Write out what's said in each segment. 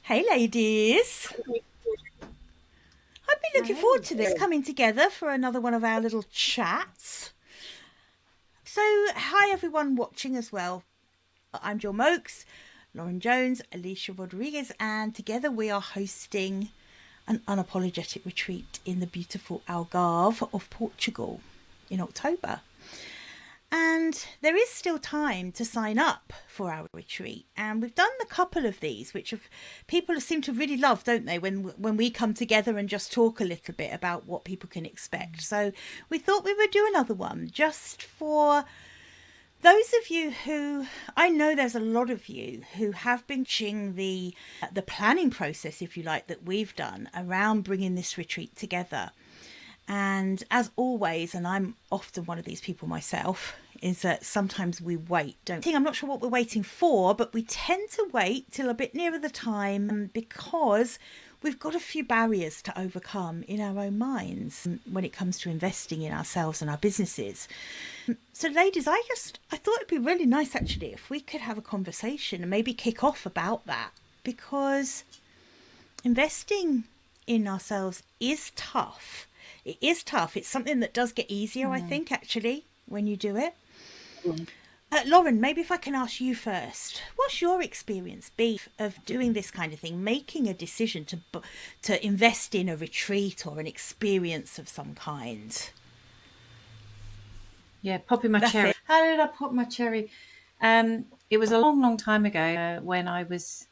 Hey ladies, I've been looking forward to this coming together for another one of our little chats. So, hi everyone watching as well. I'm Gill Moakes, Lauren Jones, Alicia Rodriguez, and together we are hosting an unapologetic retreat in the beautiful Algarve of Portugal in October. And there is still time to sign up for our retreat. And we've done a couple of these, which people seem to really love, don't they, when we come together and just talk a little bit about what people can expect. So we thought we would do another one just for those of you who, I know there's a lot of you who have been watching the planning process, if you like, that we've done around bringing this retreat together. And as always, and I'm often one of these people myself, is that sometimes we wait, don't think. I'm not sure what we're waiting for, but we tend to wait till a bit nearer the time because we've got a few barriers to overcome in our own minds when it comes to investing in ourselves and our businesses. So ladies, I thought it'd be really nice actually if we could have a conversation and maybe kick off about that, because investing in ourselves is tough. It is tough. It's something that does get easier, I think, actually, when you do it. Lauren, maybe if I can ask you first, what's your experience been of doing this kind of thing, making a decision to invest in a retreat or an experience of some kind? Yeah, popping my cherry. How did I pop my cherry? It was a long, long time ago when I was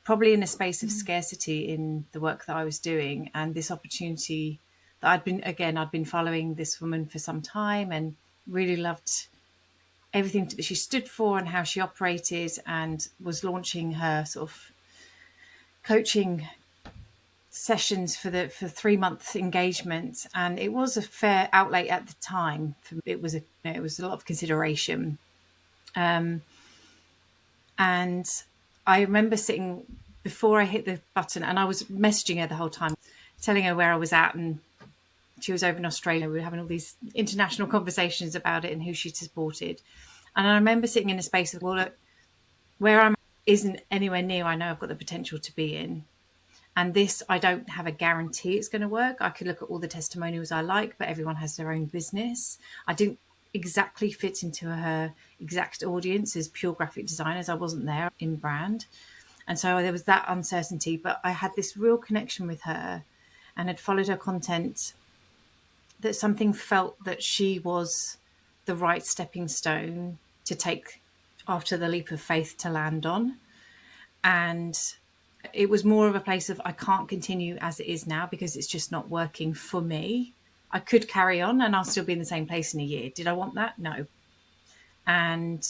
probably in a space of scarcity in the work that I was doing, and this opportunity that I'd been following this woman for some time and really loved everything that she stood for and how she operated, and was launching her sort of coaching sessions for 3-month engagement, and it was a fair outlay at the time. It was a lot of consideration, and I remember sitting before I hit the button, and I was messaging her the whole time, telling her where I was at, and she was over in Australia. We were having all these international conversations about it and who she supported. And I remember sitting in a space of, well, look, where I'm isn't anywhere near I know I've got the potential to be in. And this, I don't have a guarantee it's going to work. I could look at all the testimonials I like, but everyone has their own business. I didn't exactly fit into her exact audience as pure graphic designers. I wasn't there in brand. And so there was that uncertainty, but I had this real connection with her and had followed her content, that something felt that she was the right stepping stone to take after the leap of faith to land on. And it was more of a place of, I can't continue as it is now because it's just not working for me. I could carry on and I'll still be in the same place in a year. Did I want that? No. And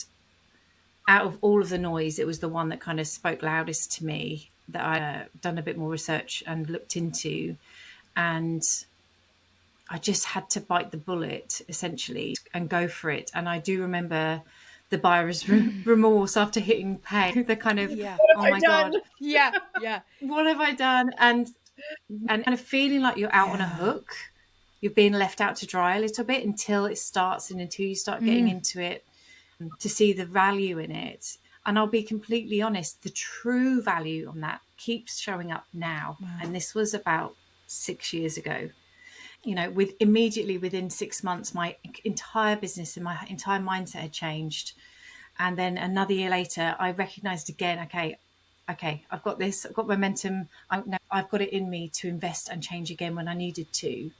out of all of the noise, it was the one that kind of spoke loudest to me, that I done a bit more research and looked into. And I just had to bite the bullet, essentially, and go for it. And I do remember the buyer's remorse after hitting pay, the kind of, oh my God, what have I done? And kind of feeling like you're out on a hook. You're being left out to dry a little bit until it starts, and until you start getting into it, to see the value in it. And I'll be completely honest, the true value on that keeps showing up now. Wow. And this was about 6 years ago. You know, immediately within 6 months, my entire business and my entire mindset had changed. And then another year later, I recognized again, okay, I've got this, I've got momentum. I've got it in me to invest and change again when I needed to.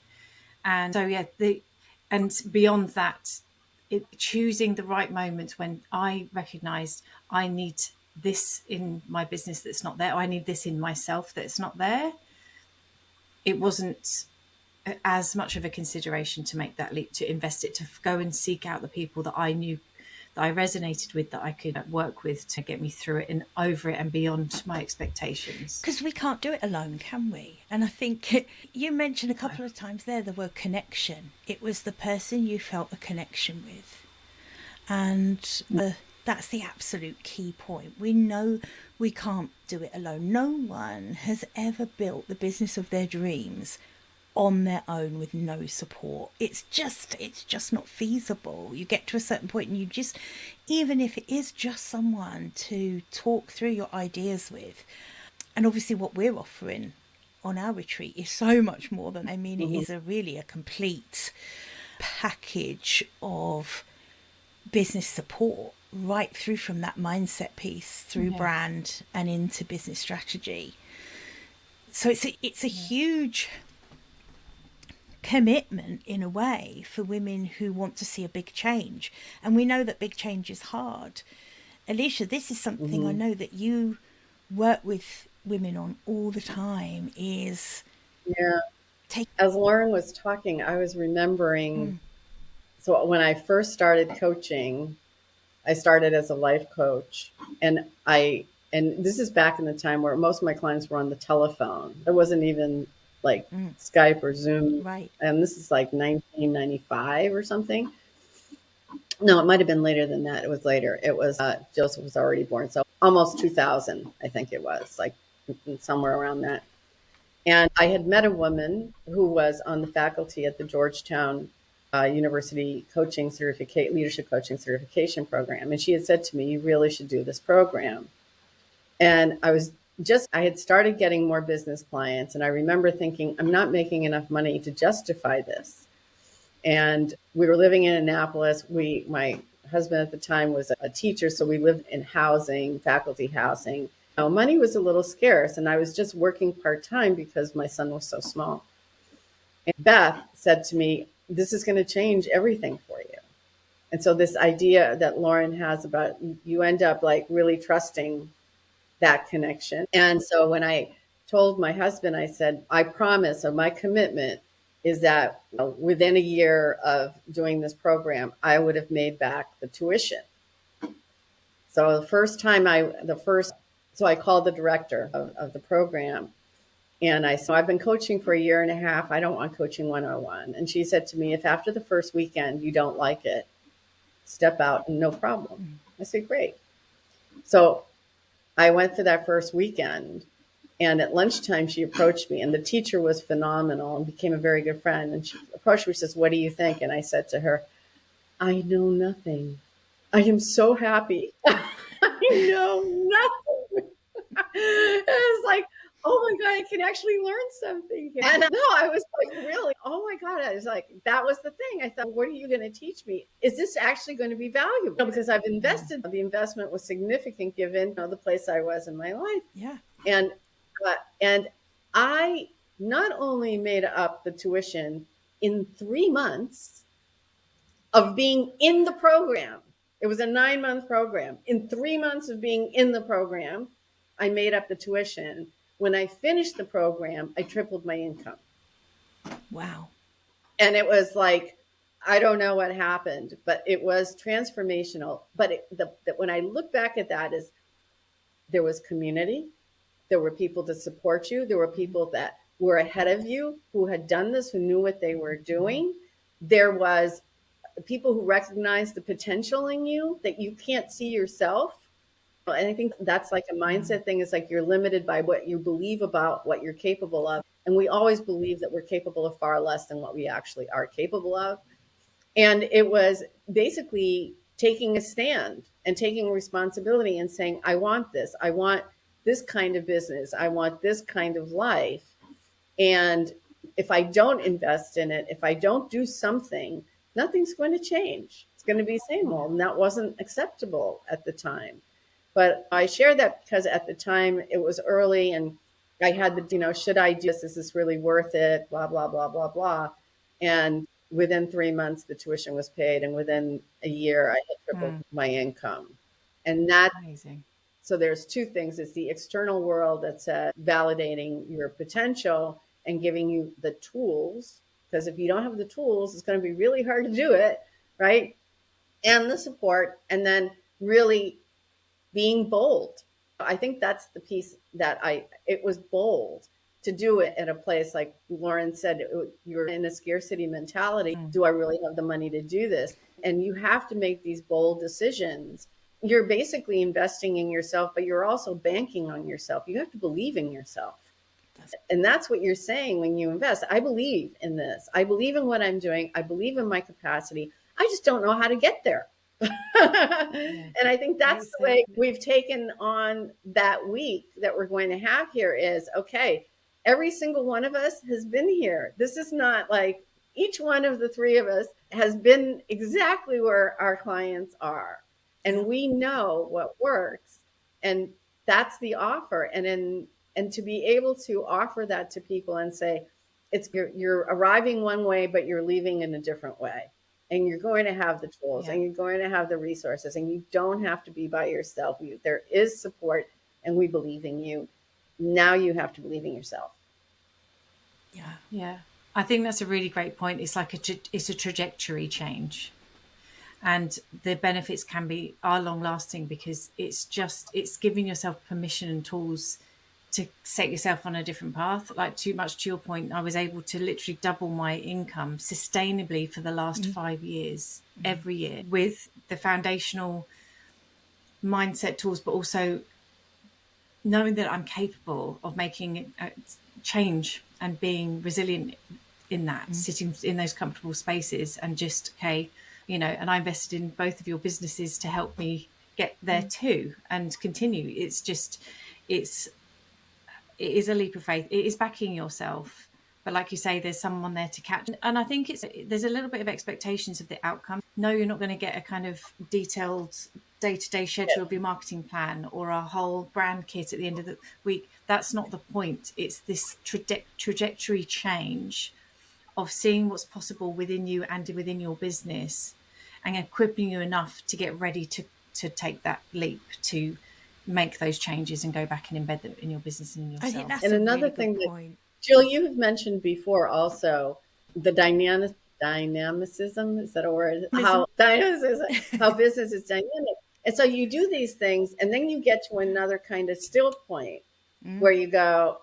And so, and beyond that, choosing the right moments when I recognized I need this in my business that's not there. I need this in myself that's not there. It wasn't as much of a consideration to make that leap, to invest it, to go and seek out the people that I knew, that I resonated with, that I could work with to get me through it and over it and beyond my expectations. Because we can't do it alone, can we? And I think you mentioned a couple of times there the word connection. It was the person you felt a connection with. And that's the absolute key point. We know we can't do it alone. No one has ever built the business of their dreams on their own with no support. It's just not feasible. You get to a certain point and you just, even if it is just someone to talk through your ideas with, And obviously what we're offering on our retreat is so much more than, I mean, it is really a complete package of business support right through from that mindset piece through brand and into business strategy. So it's a huge commitment in a way for women who want to see a big change. And we know that big change is hard. Alicia, this is something I know that you work with women on all the time, is As Lauren was talking, I was remembering, so when I first started coaching, I started as a life coach, and this is back in the time where most of my clients were on the telephone. There wasn't even like Skype or Zoom. right. And this is like 1995 or something. No, it might have been later than that. It was later. It was Joseph was already born, so almost 2000, I think it was, like somewhere around that. And I had met a woman who was on the faculty at the Georgetown University leadership coaching certification program. And she had said to me, "You really should do this program." And I had started getting more business clients. And I remember thinking, I'm not making enough money to justify this. And we were living in Annapolis. My husband at the time was a teacher, so we lived in housing, faculty housing. Money was a little scarce, and I was just working part-time because my son was so small. And Beth said to me, "This is going to change everything for you." And so this idea that Lauren has about you end up like really trusting that connection. And so when I told my husband, I said, "I promise, or my commitment is that within a year of doing this program, I would have made back the tuition." So so I called the director of the program, and I said, "I've been coaching for a year and a half. I don't want coaching 101." And she said to me, "If after the first weekend you don't like it, step out and no problem." I said, "Great." So I went for that first weekend, and at lunchtime she approached me, and the teacher was phenomenal and became a very good friend. And she approached me, she says, "What do you think?" And I said to her, "I know nothing. I am so happy." I know nothing. It was like, oh my God, I can actually learn something here. And no, I was like, really, oh my God. I was like, that was the thing. I thought, what are you going to teach me? Is this actually going to be valuable? Because I've invested. The investment was significant given the place I was in my life. Yeah. And I not only made up the tuition in 3 months of being in the program. It was a 9-month program. In 3 months of being in the program, I made up the tuition. When I finished the program, I tripled my income. Wow. And it was like, I don't know what happened, but it was transformational. But when I look back at that, is there was community. There were people to support you. There were people that were ahead of you who had done this, who knew what they were doing. There was people who recognize the potential in you that you can't see yourself. And I think that's like a mindset thing. It's like you're limited by what you believe about what you're capable of. And we always believe that we're capable of far less than what we actually are capable of. And it was basically taking a stand and taking responsibility and saying, I want this. I want this kind of business. I want this kind of life. And if I don't invest in it, if I don't do something, nothing's going to change. It's going to be the same old. And that wasn't acceptable at the time. But I share that because at the time it was early and I had should I do this? Is this really worth it? Blah, blah, blah, blah, blah. And within 3 months, the tuition was paid. And within a year, I had tripled my income. And that's Amazing. So there's two things. It's the external world that's validating your potential and giving you the tools. Because if you don't have the tools, it's going to be really hard to do it, right? And the support, and then really being bold. I think that's the piece that it was bold to do it at a place like Lauren said, you're in a scarcity mentality. Do I really have the money to do this? And you have to make these bold decisions. You're basically investing in yourself, but you're also banking on yourself. You have to believe in yourself. And that's what you're saying when you invest. I believe in this. I believe in what I'm doing. I believe in my capacity. I just don't know how to get there. And I think that's the way Exactly. we've taken on that week that we're going to have here is, okay, every single one of us has been here. This is not like each one of the three of us has been exactly where our clients are. Yeah. And we know what works. And that's the offer. And to be able to offer that to people and say, it's you're arriving one way, but you're leaving in a different way. And you're going to have the tools Yeah. and you're going to have the resources, and you don't have to be by yourself. There is support, and we believe in you. Now you have to believe in yourself. Yeah. Yeah. I think that's a really great point. It's like it's a trajectory change, and the benefits are long lasting because it's giving yourself permission and tools to set yourself on a different path. Like too much to your point, I was able to literally double my income sustainably for the last 5 years, every year, with the foundational mindset tools, but also knowing that I'm capable of making a change and being resilient in that, sitting in those comfortable spaces and just, okay, and I invested in both of your businesses to help me get there too and continue. It is a leap of faith. It is backing yourself. But like you say, there's someone there to catch. And I think there's a little bit of expectations of the outcome. No, you're not going to get a kind of detailed day-to-day schedule of your marketing plan or a whole brand kit at the end of the week. That's not the point. It's this trajectory change of seeing what's possible within you and within your business and equipping you enough to get ready to take that leap, to make those changes and go back and embed them in your business and in I think yourself. that's And a another really thing good that, point. Jill, you have mentioned before also the dynamicism, is that a word? How dynamicism, how business is dynamic. And so you do these things, and then you get to another kind of still point where you go,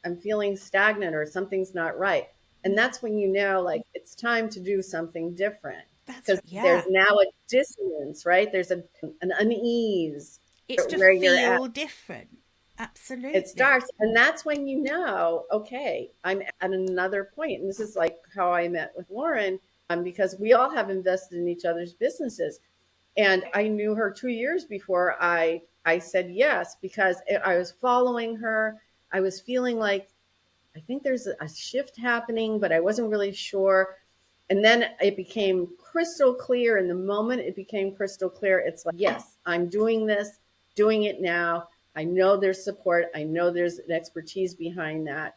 I'm feeling stagnant or something's not right. And that's when you know, like, it's time to do something different, That's because right. Yeah. there's now a dissonance, right? There's an unease It's to where you're at. feel different. It Absolutely. starts, and that's when you know, okay, I'm at another point. And this is like how I met with Lauren, because we all have invested in each other's businesses. And I knew her 2 years before I said yes, because I was following her. I was feeling like, I think there's a shift happening, but I wasn't really sure. And then it became crystal clear. And the moment it became crystal clear, it's like, yes, I'm doing this, doing it now. I know there's support. I know there's an expertise behind that.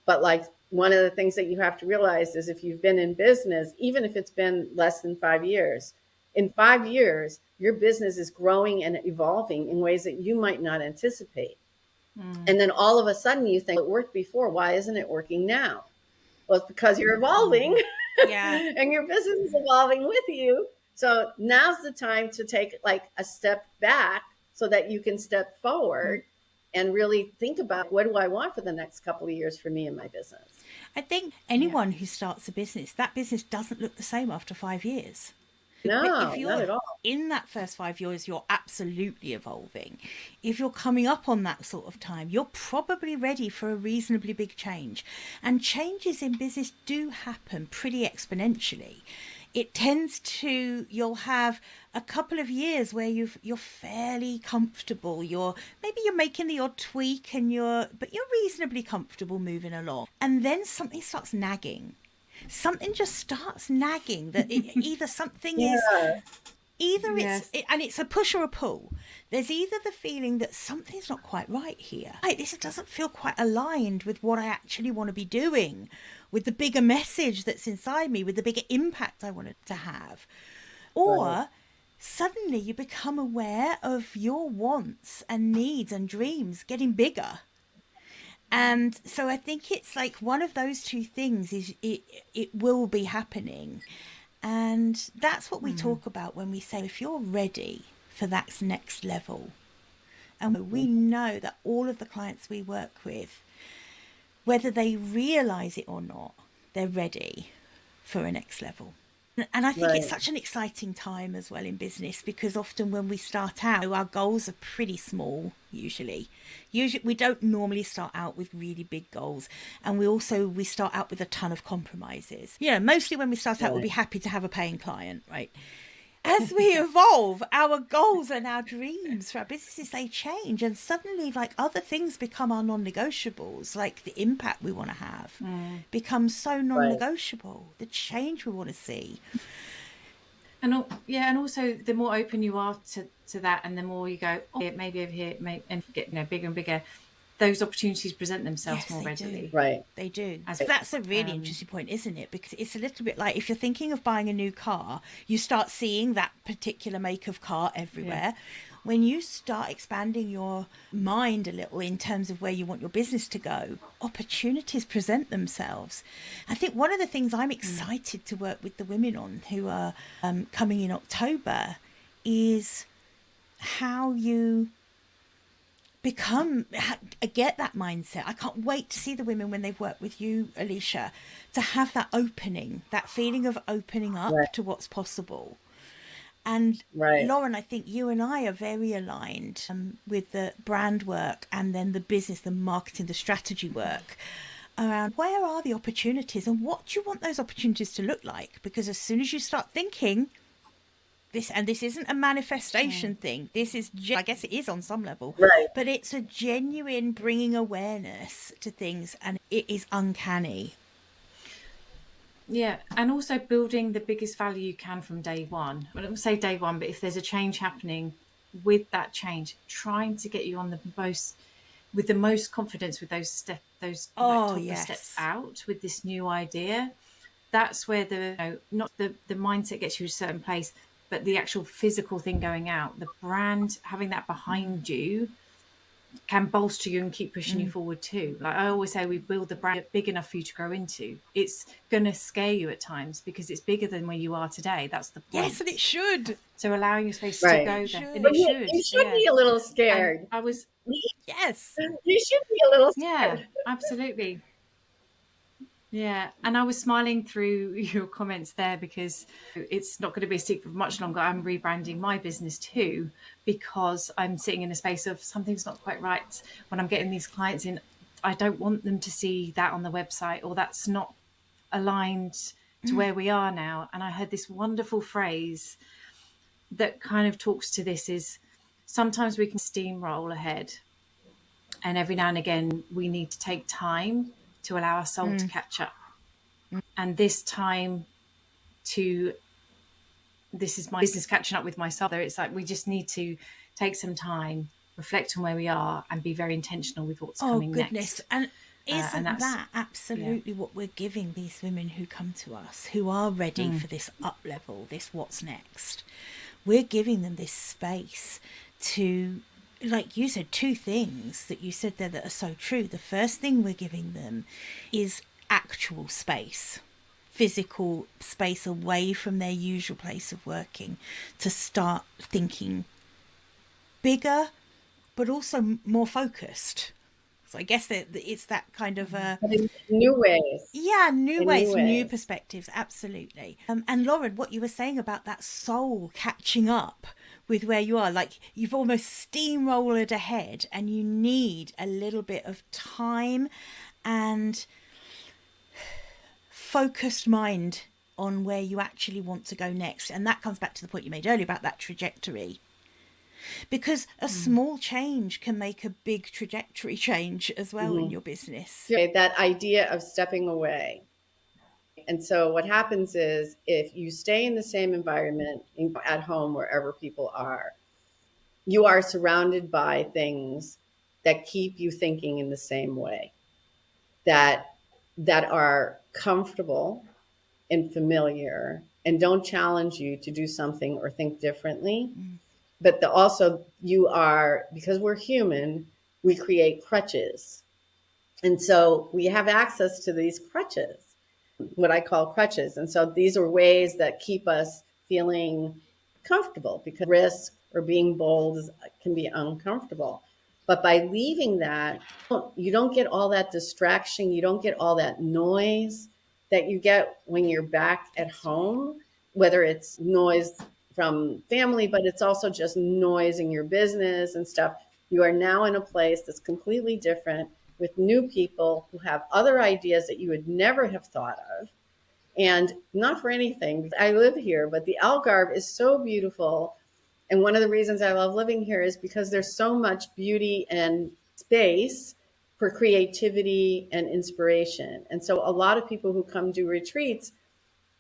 But like, one of the things that you have to realize is, if you've been in business, even if it's been less than 5 years, in 5 years, your business is growing and evolving in ways that you might not anticipate. And then all of a sudden you think, it worked before. Why isn't it working now? Well, it's because you're evolving Yeah. and your business is evolving with you. So now's the time to take like a step back so that you can step forward and really think about, what do I want for the next couple of years for me and my business? I think anyone who starts a business, that business doesn't look the same after 5 years. But if No, not you're at all. in that first 5 years, you're absolutely evolving. If you're coming up on that sort of time, you're probably ready for a reasonably big change. And changes in business do happen pretty exponentially. It tends to, you'll have a couple of years where you're fairly comfortable. Maybe you're making the odd tweak but you're reasonably comfortable moving along. And then something starts nagging. Something just starts nagging that either something is Yes. and it's a push or a pull. There's either the feeling that something's not quite right here. This doesn't feel quite aligned with what I actually want to be doing, with the bigger message that's inside me, with the bigger impact I want it to have. Or suddenly you become aware of your wants and needs and dreams getting bigger. And so I think it's like one of those two things is it will be happening. And that's what we talk about when we say, if you're ready for that next level. And we know that all of the clients we work with, whether they realize it or not, they're ready for a next level. And I think it's such an exciting time as well in business, because often when we start out, our goals are pretty small usually. We don't normally start out with really big goals. And we start out with a ton of compromises. Mostly when we start out, we'll be happy to have a paying client, right? as we evolve, our goals and our dreams for our businesses, they change, and suddenly like other things become our non-negotiables, like the impact we want to have becomes so non-negotiable, the change we want to see. And and also the more open you are to that, and the more you go, oh, maybe over here, and get bigger and bigger, those opportunities present themselves more readily. Right. They do. So that's a really interesting point, isn't it? Because it's a little bit like if you're thinking of buying a new car, you start seeing that particular make of car everywhere. When you start expanding your mind a little in terms of where you want your business to go, opportunities present themselves. I think one of the things I'm excited to work with the women on who are coming in October is how you get that mindset. I can't wait to see the women when they've worked with you, Alicia, to have that opening, that feeling of opening up to what's possible. And Lauren, I think you and I are very aligned with the brand work and then the business, the marketing, the strategy work around where are the opportunities and what do you want those opportunities to look like? Because as soon as you start thinking this, and this isn't a manifestation thing, this is, I guess it is on some level, but it's a genuine bringing awareness to things, and it is uncanny. Yeah, and also building the biggest value you can from day one. I don't say day one, but if there's a change happening, with that change, trying to get you on the most confidence with those steps out with this new idea. That's where not the mindset gets you to a certain place, but the actual physical thing going out, the brand, having that behind you can bolster you and keep pushing you forward too. Like I always say, we build the brand big enough for you to grow into. It's going to scare you at times because it's bigger than where you are today. That's the point. Yes, and it should. So allowing your space to go there. And but you should be a little scared. And I was... Yes. You should be a little scared. Yeah, absolutely. Yeah, and I was smiling through your comments there because it's not going to be a secret for much longer. I'm rebranding my business too because I'm sitting in a space of something's not quite right. When I'm getting these clients in, I don't want them to see that on the website or that's not aligned to where we are now. And I heard this wonderful phrase that kind of talks to this is sometimes we can steamroll ahead and every now and again we need to take time to allow our soul to catch up. And this time this is my business catching up with my soul. It's like we just need to take some time, reflect on where we are and be very intentional with what's coming next. And isn't that absolutely what we're giving these women who come to us, who are ready for this up level, this what's next? We're giving them this space to, like you said, two things that you said there that are so true. The first thing we're giving them is actual space, physical space away from their usual place of working to start thinking bigger, but also more focused. So I guess that it's that kind of new ways. Yeah, new ways, new perspectives, absolutely. And Lauren, what you were saying about that soul catching up with where you are, like you've almost steamrolled ahead and you need a little bit of time and focused mind on where you actually want to go next. And that comes back to the point you made earlier about that trajectory. Because a small change can make a big trajectory change as well in your business. That idea of stepping away. And so what happens is if you stay in the same environment at home, wherever people are, you are surrounded by things that keep you thinking in the same way, that are comfortable and familiar and don't challenge you to do something or think differently. But also you are, because we're human, we create crutches. And so we have access to these crutches, what I call crutches. And so these are ways that keep us feeling comfortable because risk or being bold can be uncomfortable. But by leaving that, you don't get all that distraction. You don't get all that noise that you get when you're back at home, whether it's noise from family, but it's also just noise in your business and stuff. You are now in a place that's completely different with new people who have other ideas that you would never have thought of. And not for anything, I live here, but the Algarve is so beautiful. And one of the reasons I love living here is because there's so much beauty and space for creativity and inspiration. And so a lot of people who come do retreats,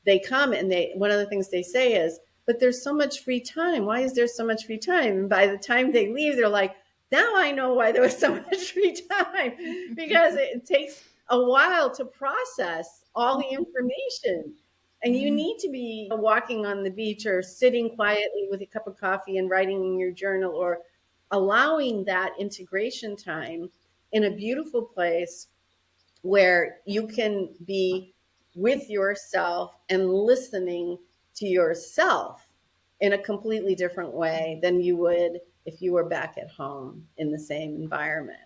they come and one of the things they say is, but there's so much free time. Why is there so much free time? And by the time they leave, they're like, now I know why there was so much free time, because it takes a while to process all the information. And you need to be walking on the beach or sitting quietly with a cup of coffee and writing in your journal, or allowing that integration time in a beautiful place where you can be with yourself and listening to yourself in a completely different way than you would if you were back at home in the same environment.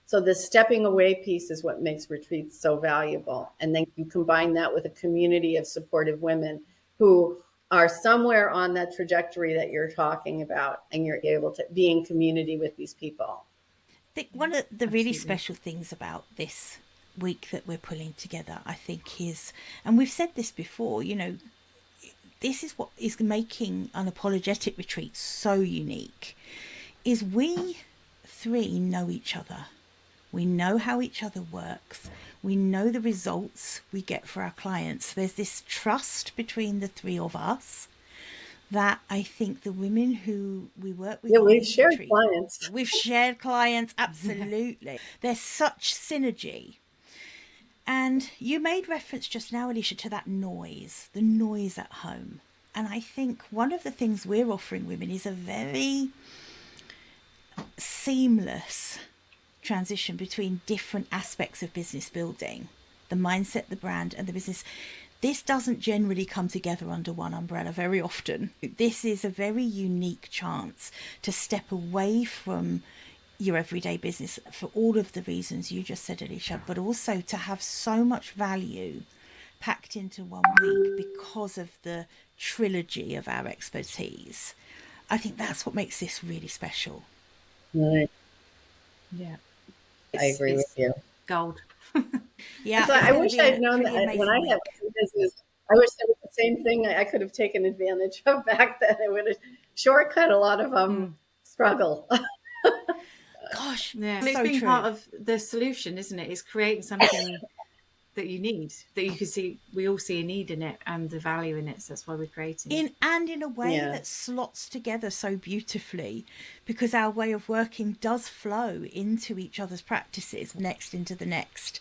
So the stepping away piece is what makes retreats so valuable. And then you combine that with a community of supportive women who are somewhere on that trajectory that you're talking about, and you're able to be in community with these people. I think one of the really special things about this week that we're pulling together, I think, is, and we've said this before, you know, this is what is making Unapologetic Retreat so unique, is we three know each other. We know how each other works. We know the results we get for our clients. There's this trust between the three of us that I think the women who we work with... Yeah, we've shared clients. We've shared clients, absolutely. There's such synergy. And you made reference just now, Alicia, to that noise, the noise at home. And I think one of the things we're offering women is a very seamless transition between different aspects of business building, the mindset, the brand, and the business. This doesn't generally come together under one umbrella very often. This is a very unique chance to step away from your everyday business for all of the reasons you just said, Alicia, but also to have so much value packed into 1 week because of the trilogy of our expertise. I think that's what makes this really special. Right. Yeah. I agree with you. Gold. Yeah. So I wish I'd known that when I had business, I wish there was the same thing I could have taken advantage of back then. It would have shortcut a lot of struggle. Gosh, Yeah, so it's been true. part of the solution, isn't it? It's creating something that you need, that you can see. We all see a need in it and the value in it. So that's why we're creating it. In a way that slots together so beautifully, because our way of working does flow into each other's practices, next into the next.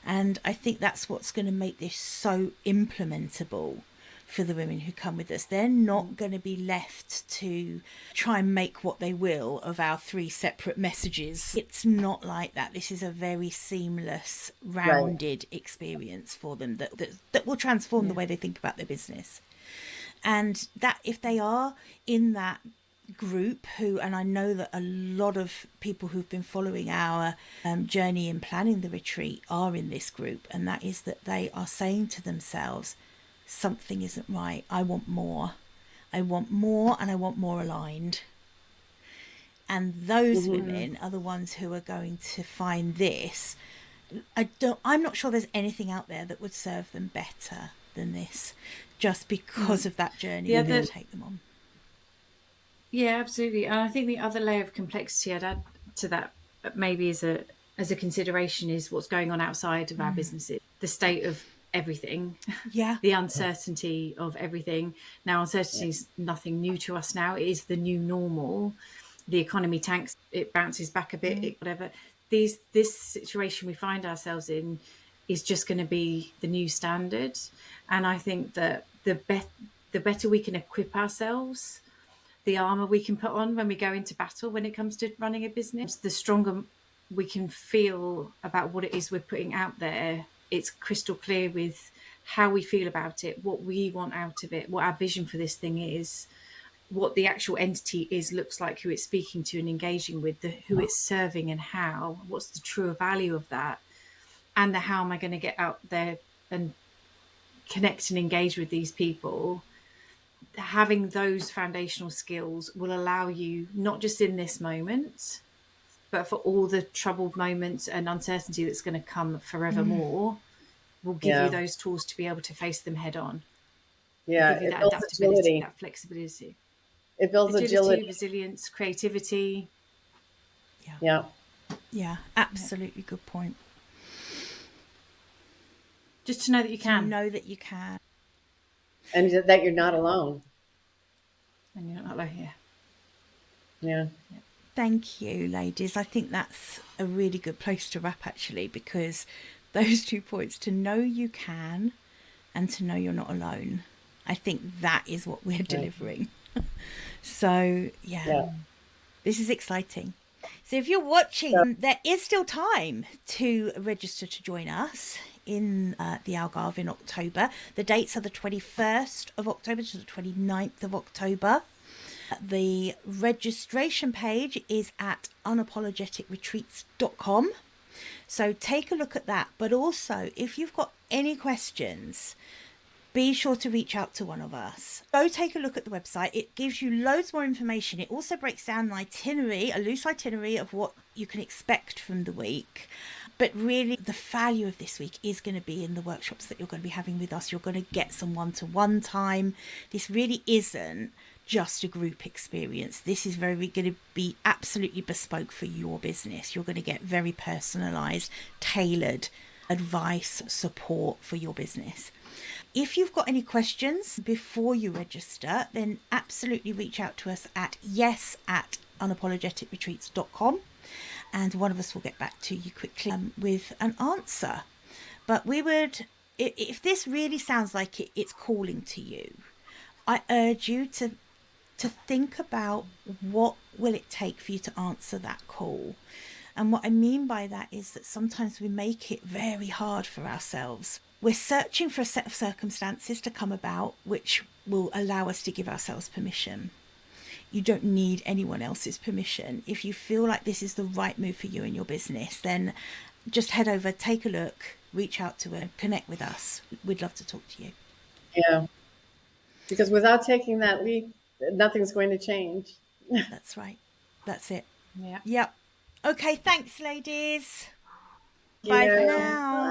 And I think that's what's going to make this so implementable for the women who come with us. They're not going to be left to try and make what they will of our three separate messages. It's not like that. This is a very seamless, rounded experience for them that will transform the way they think about their business. And that if they are in that group who, and I know that a lot of people who've been following our journey in planning the retreat are in this group, and that is that they are saying to themselves, something isn't right. I want more. I want more, and I want more aligned. And those women are the ones who are going to find this. I'm not sure there's anything out there that would serve them better than this, just because of that journey that they'll take them on. Yeah, absolutely. And I think the other layer of complexity I'd add to that, maybe as a consideration, is what's going on outside of our businesses, the state of everything, the uncertainty of everything. Now, uncertainty is nothing new to us now. It is the new normal. The economy tanks, it bounces back a bit, whatever. This situation we find ourselves in is just going to be the new standard. And I think that the better we can equip ourselves, the armor we can put on when we go into battle when it comes to running a business, the stronger we can feel about what it is we're putting out there. It's crystal clear with how we feel about it, what we want out of it, what our vision for this thing is, what the actual entity is, looks like, who it's speaking to and engaging with, who it's serving and how, what's the true value of that, and how am I going to get out there and connect and engage with these people. Having those foundational skills will allow you, not just in this moment, but for all the troubled moments and uncertainty that's going to come forevermore, will give you those tools to be able to face them head on. Yeah, Give you it that builds adaptability, agility. that flexibility. It builds agility. Resilience, creativity. Yeah. Yeah, absolutely good point. Just to know that you can. To know that you can. And that you're not alone. And you're not alone, Yeah. Thank you, ladies. I think that's a really good place to wrap, actually, because those 2 points, to know you can and to know you're not alone, I think that is what we're delivering. So, yeah, this is exciting. So if you're watching, there is still time to register to join us in the Algarve in October. The dates are the 21st of October to the 29th of October. The registration page is at unapologeticretreats.com. So take a look at that. But also, if you've got any questions, be sure to reach out to one of us. Go take a look at the website. It gives you loads more information. It also breaks down an itinerary, a loose itinerary of what you can expect from the week. But really, the value of this week is going to be in the workshops that you're going to be having with us. You're going to get some one-to-one time. This really isn't just a group experience. This is very going to be absolutely bespoke for your business. You're going to get very personalized, tailored advice, support for your business. If you've got any questions before you register, then absolutely reach out to us at yes@unapologeticretreats.com, and one of us will get back to you quickly with an answer. But we would, if this really sounds like it's calling to you, I urge you to think about what will it take for you to answer that call. And what I mean by that is that sometimes we make it very hard for ourselves. We're searching for a set of circumstances to come about which will allow us to give ourselves permission. You don't need anyone else's permission. If you feel like this is the right move for you in your business, then just head over, take a look, reach out to us, connect with us. We'd love to talk to you. Yeah. Because without taking that leap, nothing's going to change. That's right. That's it. Yeah. Yep. Okay, thanks, ladies. Thank Bye for you. now. Bye.